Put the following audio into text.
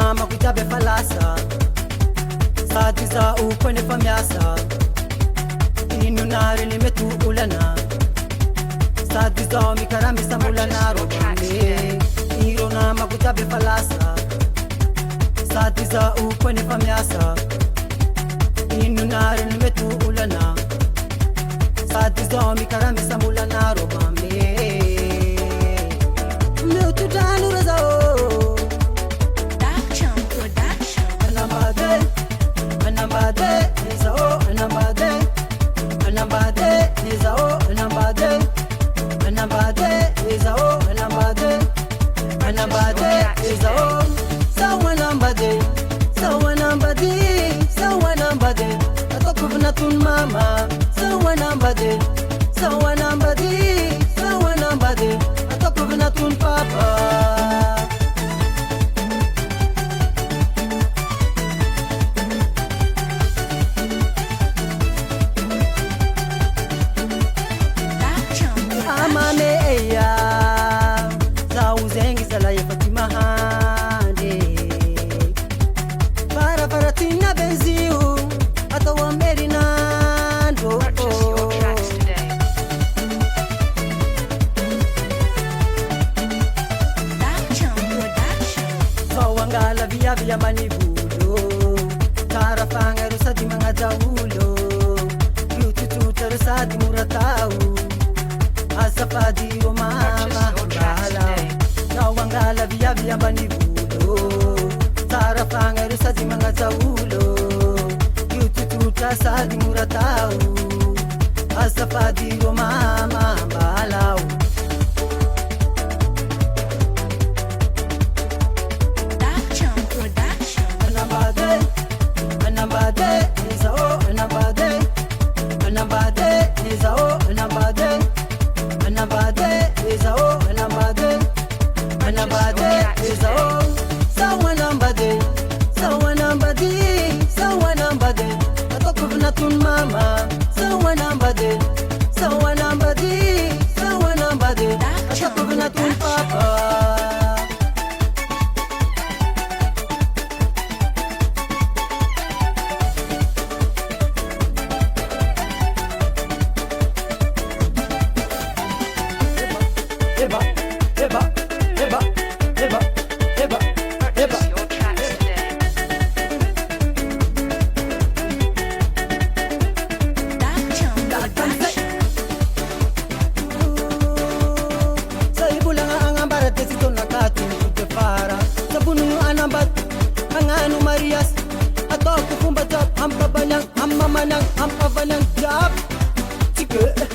na makutabe falasa sadi za ukone famiasa inu nari limetu ulana sadi za mikarami samulana robame iro na makutabe falasa sadi za ukone famiasa inu nari limetu ulana sadi za mikarami samulana robame meu tudanu razao Anambade, Nizao, Anambade, Anambade, Nizao, Anambade, Anambade, Nizao, Anambade, Anambade, Nizao, Sawanambade, Sawanambade, Sawanambade, Atokuvna tun mama, Sawanambade, Sawanambade, Sawanambade, Atokuvna tun papa. Via manibulo tarafanga rusadi mga jaulo yututu tarasadi muratau asafadi o mama bala nawangala via manibulo tarafanga rusadi mga jaulo yututu tarasadi muratau asafadi o mama bala. Anambade, Nizao, Anambade, Anambade, Nizao, Anambade, Anambade, Nizao, Anambade, Anambade, Nizao, Sawanambade, Sawanambade, Sawanambade, Atokuvna tun mama, Sawanambade, Sawanambade, Sawanambade, Atokuvna tun papa. Marias, atau kukumba jab, hampa banyak, hampa manang, hampa banyak jab. Tiga.